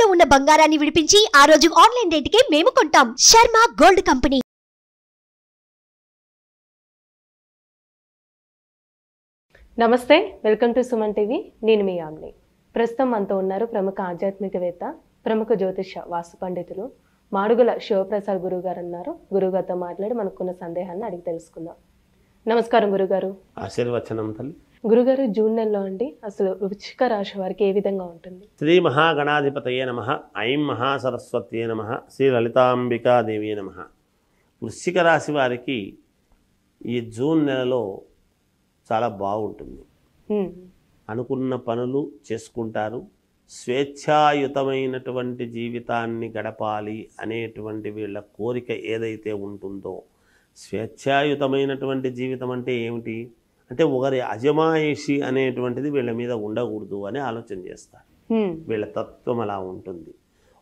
తాకట్టులో ఉన్న బంగారాన్ని విడిపించి ఆ రోజు ఆన్లైన్ రేటుకే మేము కొంటాం. Sharma gold company. నమస్తే, వెల్కమ్ టు సుమన్ టీవీ. నేను మీ యామ్ని. ప్రస్తుతం మనతో ఉన్నారు ప్రముఖ ఆధ్యాత్మికవేత్త, ప్రముఖ జ్యోతిష వాస్తు పండితులు మాడుగుల శివప్రసాద్ గురువు గారు అన్నారు. గురుగారితో మాట్లాడి మనకున్న సందేహాన్ని అడిగి తెలుసుకుందాం. నమస్కారం గురుగారు. ఆశీర్వచనం తల్లి. గురుగారు, జూన్ నెలలో అండి అసలు వృశ్చిక రాశి వారికి ఏ విధంగా ఉంటుంది? శ్రీ మహాగణాధిపతయే నమః. ఐం మహాసరస్వత్యే నమః. శ్రీ లలితాంబికాదేవి నమః. వృశ్చిక రాశి వారికి ఈ జూన్ నెలలో చాలా బాగుంటుంది. అనుకున్న పనులు చేసుకుంటారు. స్వేచ్ఛాయుతమైనటువంటి జీవితాన్ని గడపాలి అనేటువంటి వీళ్ళ కోరిక ఏదైతే ఉంటుందో, స్వేచ్ఛాయుతమైనటువంటి జీవితం అంటే ఏమిటి అంటే ఒకరి అజమాయిషి అనేటువంటిది వీళ్ళ మీద ఉండకూడదు అని ఆలోచన చేస్తారు. వీళ్ళ తత్వం అలా ఉంటుంది.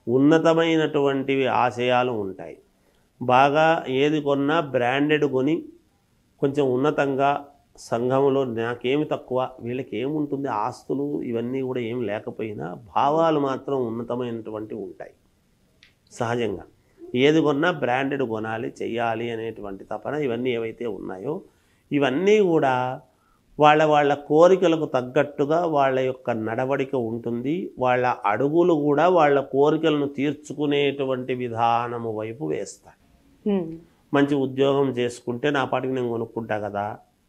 ఉన్నతమైనటువంటివి ఆశయాలు ఉంటాయి. బాగా ఏది కొన్నా బ్రాండెడ్ కొని కొంచెం ఉన్నతంగా సంఘంలో నాకేమి తక్కువ, వీళ్ళకి ఏముంటుంది, ఆస్తులు ఇవన్నీ కూడా ఏం లేకపోయినా భావాలు మాత్రం ఉన్నతమైనటువంటివి ఉంటాయి. సహజంగా ఏది కొన్నా బ్రాండెడ్ కొనాలి, చెయ్యాలి అనేటువంటి తపన ఇవన్నీ ఏవైతే ఉన్నాయో ఇవన్నీ కూడా వాళ్ళ కోరికలకు తగ్గట్టుగా వాళ్ళ యొక్క నడవడిక ఉంటుంది. వాళ్ళ అడుగులు కూడా వాళ్ళ కోరికలను తీర్చుకునేటువంటి విధానము వైపు వేస్తారు. మంచి ఉద్యోగం చేసుకుంటే నా పాటికి నేను కొనుక్కుంటా కదా,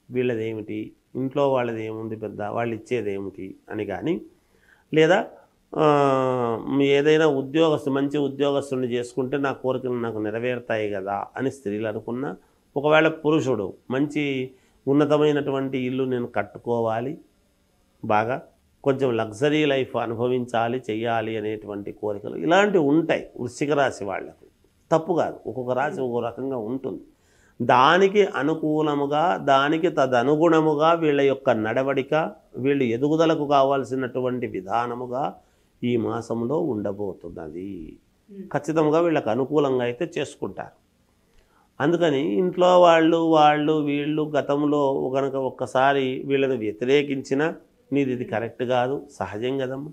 వీళ్ళదేమిటి, ఇంట్లో వాళ్ళది ఏముంది పెద్ద, వాళ్ళు ఇచ్చేదేమిటి అని కానీ, లేదా ఏదైనా మంచి ఉద్యోగస్తుని చేసుకుంటే నా కోరికలు నాకు నెరవేరుతాయి కదా అని స్త్రీలు అనుకున్నా, ఒకవేళ పురుషుడు మంచి ఉన్నతమైనటువంటి ఇల్లు నేను కట్టుకోవాలి, బాగా కొంచెం లగ్జరీ లైఫ్ అనుభవించాలి, చెయ్యాలి అనేటువంటి కోరికలు ఇలాంటివి ఉంటాయి వృశ్చిక రాశి వాళ్లకు. తప్పు కాదు, ఒక్కొక్క రాశి ఒక్కొక్క రకంగా ఉంటుంది. దానికి అనుకూలముగా, దానికి తదనుగుణముగా వీళ్ళ యొక్క నడవడిక, వీళ్ళు ఎదుగుదలకు కావాల్సినటువంటి విధానముగా ఈ మాసంలో ఉండబోతున్నది. ఖచ్చితంగా వీళ్ళకు అనుకూలంగా అయితే చేసుకుంటారు. అందుకని ఇంట్లో వీళ్ళు గతంలో కనుక ఒక్కసారి వీళ్ళని వ్యతిరేకించినా నీది ఇది కరెక్ట్ కాదు, సహజం కదమ్మా.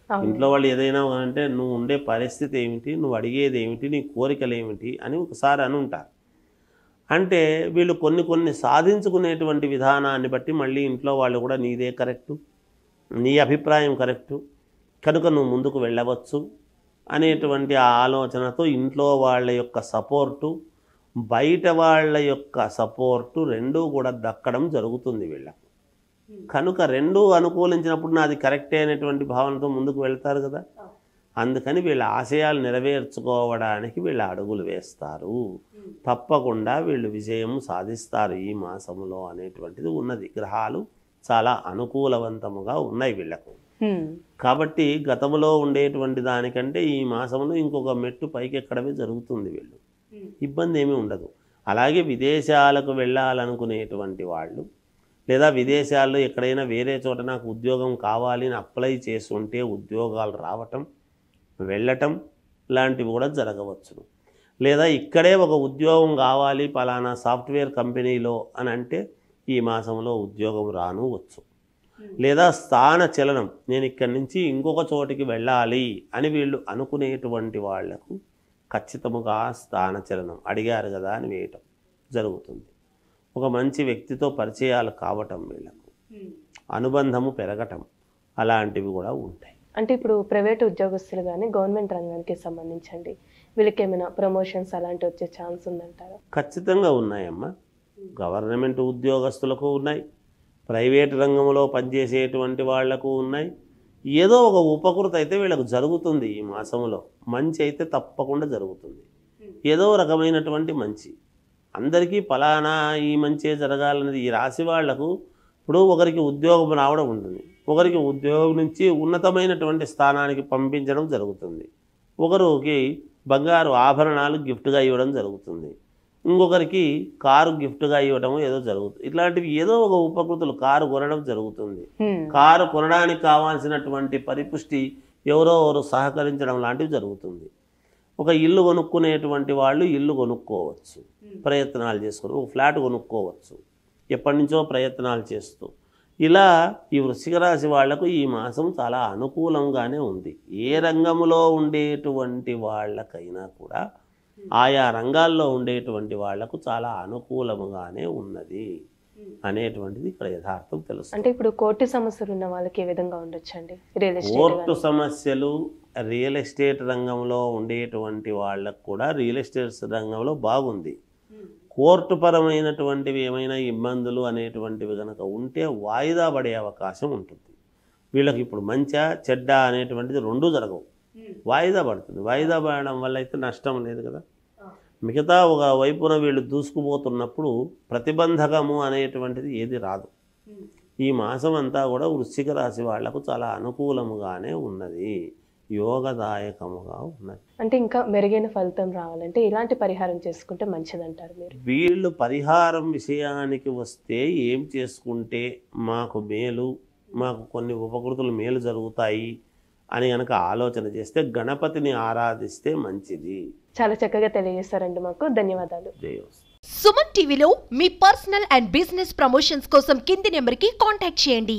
ఇంట్లో వాళ్ళు ఏదైనా అంటే నువ్వు ఉండే పరిస్థితి ఏమిటి, నువ్వు అడిగేది ఏమిటి, నీ కోరికలు ఏమిటి అని ఒకసారి అనుంటారు. అంటే వీళ్ళు కొన్ని సాధించుకునేటువంటి విధానాన్ని బట్టి మళ్ళీ ఇంట్లో వాళ్ళు కూడా నీదే కరెక్టు, నీ అభిప్రాయం కరెక్టు కనుక నువ్వు ముందుకు వెళ్ళవచ్చు అనేటువంటి ఆ ఆలోచనతో ఇంట్లో వాళ్ళ యొక్క సపోర్టు, బయట వాళ్ళ యొక్క సపోర్టు రెండూ కూడా దక్కడం జరుగుతుంది వీళ్ళకు. కనుక రెండూ అనుకూలించినప్పుడు నాది కరెక్టే అనేటువంటి భావనతో ముందుకు వెళ్తారు కదా. అందుకని వీళ్ళ ఆశయాలు నెరవేర్చుకోవడానికి వీళ్ళ అడుగులు వేస్తారు. తప్పకుండా వీళ్ళు విజయం సాధిస్తారు ఈ మాసంలో అనేటువంటిది ఉన్నది. గ్రహాలు చాలా అనుకూలవంతముగా ఉన్నాయి వీళ్లకు. కాబట్టి గతంలో ఉండేటువంటి దానికంటే ఈ మాసంలో ఇంకొక మెట్టు పైకెక్కడమే జరుగుతుంది. వీళ్ళు ఇబ్బంది ఏమీ ఉండదు. అలాగే విదేశాలకు వెళ్ళాలనుకునేటువంటి వాళ్ళు, లేదా విదేశాల్లో ఎక్కడైనా వేరే చోట నాకు ఉద్యోగం కావాలి అని అప్లై చేస్తుంటే ఉద్యోగాలు రావటం, వెళ్ళటం లాంటివి కూడా జరగవచ్చును. లేదా ఇక్కడే ఒక ఉద్యోగం కావాలి పలానా సాఫ్ట్వేర్ కంపెనీలో అని అంటే ఈ మాసంలో ఉద్యోగం రానువచ్చు. లేదా స్థాన చలనం, నేను ఇక్కడి నుంచి ఇంకొక చోటికి వెళ్ళాలి అని వీళ్ళు అనుకునేటువంటి వాళ్లకు ఖచ్చితముగా స్థాన చలనం అడిగారు కదా అని వేయటం జరుగుతుంది. ఒక మంచి వ్యక్తితో పరిచయాలు కావటం, వీళ్లకు అనుబంధము పెరగటం అలాంటివి కూడా ఉంటాయి. అంటే ఇప్పుడు ప్రైవేట్ ఉద్యోగస్తులు కానీ గవర్నమెంట్ రంగానికి సంబంధించండి, వీళ్ళకి ఏమైనా ప్రమోషన్స్ అలాంటివి వచ్చే ఛాన్స్ ఉందంటారా? ఖచ్చితంగా ఉన్నాయమ్మా. గవర్నమెంట్ ఉద్యోగస్తులకు ఉన్నాయి, ప్రైవేట్ రంగంలో పనిచేసేటువంటి వాళ్లకు ఉన్నాయి. ఏదో ఒక ఉపకృతి అయితే వీళ్ళకు జరుగుతుంది ఈ మాసంలో. మంచి అయితే తప్పకుండా జరుగుతుంది. ఏదో రకమైనటువంటి మంచి అందరికీ ఫలానా ఈ మంచే జరగాలనేది ఈ రాశి వాళ్లకు. ఇప్పుడు ఒకరికి ఉద్యోగం రావడం ఉంటుంది, ఒకరికి ఉద్యోగం నుంచి ఉన్నతమైనటువంటి స్థానానికి పంపించడం జరుగుతుంది, ఒకరికి బంగారు ఆభరణాలు గిఫ్ట్గా ఇవ్వడం జరుగుతుంది, ఇంకొకరికి కారు గిఫ్ట్గా ఇవ్వడం ఏదో జరుగుతుంది. ఇట్లాంటివి ఏదో ఒక ఉపకృతులు, కారు కొనడం జరుగుతుంది. కారు కొనడానికి కావాల్సినటువంటి పరిపుష్టి ఎవరో సహకరించడం లాంటివి జరుగుతుంది. ఒక ఇల్లు కొనుక్కునేటువంటి వాళ్ళు ఇల్లు కొనుక్కోవచ్చు, ప్రయత్నాలు చేసుకుని ఒక ఫ్లాట్ కొనుక్కోవచ్చు, ఎప్పటి నుంచో ప్రయత్నాలు చేస్తూ. ఇలా ఈ వృశ్చిక రాశి వాళ్లకు ఈ మాసం చాలా అనుకూలంగానే ఉంది. ఏ రంగంలో ఉండేటువంటి వాళ్ళకైనా కూడా ఆయా రంగాల్లో ఉండేటువంటి వాళ్లకు చాలా అనుకూలముగానే ఉన్నది అనేటువంటిది ఇక్కడ యథార్థం తెలుసు. అంటే ఇప్పుడు కోర్టు సమస్యలు ఉన్న వాళ్ళకి ఏ విధంగా ఉండొచ్చండి? కోర్టు సమస్యలు రియల్ ఎస్టేట్ రంగంలో ఉండేటువంటి వాళ్ళకు కూడా రియల్ ఎస్టేట్ రంగంలో బాగుంది. కోర్టు పరమైనటువంటివి ఏమైనా ఇబ్బందులు అనేటువంటివి కనుక ఉంటే వాయిదా పడే అవకాశం ఉంటుంది. వీళ్ళకి ఇప్పుడు మంచా చెడ్డ అనేటువంటిది రెండూ జరగవు, వాయిదా పడుతుంది. వాయిదా పడడం వల్ల అయితే నష్టం లేదు కదా. మిగతా ఒక వైపున వీళ్ళు దూసుకుపోతున్నప్పుడు ప్రతిబంధకము అనేటువంటిది ఏది రాదు. ఈ మాసం అంతా కూడా వృశ్చిక రాశి వాళ్లకు చాలా అనుకూలముగానే ఉన్నది, యోగదాయకముగా ఉన్నది. అంటే ఇంకా మెరుగైన ఫలితం రావాలంటే ఇలాంటి పరిహారం చేసుకుంటే మంచిదంటారు మీరు? వీళ్ళు పరిహారం విషయానికి వస్తే ఏం చేసుకుంటే మాకు మేలు, మాకు కొన్ని ఉపకృతులు మేలు జరుగుతాయి అని కనుక ఆలోచన చేస్తే గణపతిని ఆరాధిస్తే మంచిది. చాలా చక్కగా తెలియజేస్తారండి మాకు. ధన్యవాదాలు. సుమన్ టీవీలో మీ పర్సనల్ అండ్ బిజినెస్ ప్రమోషన్స్ కోసం కింది నెంబర్కి కాంటాక్ట్ చేయండి.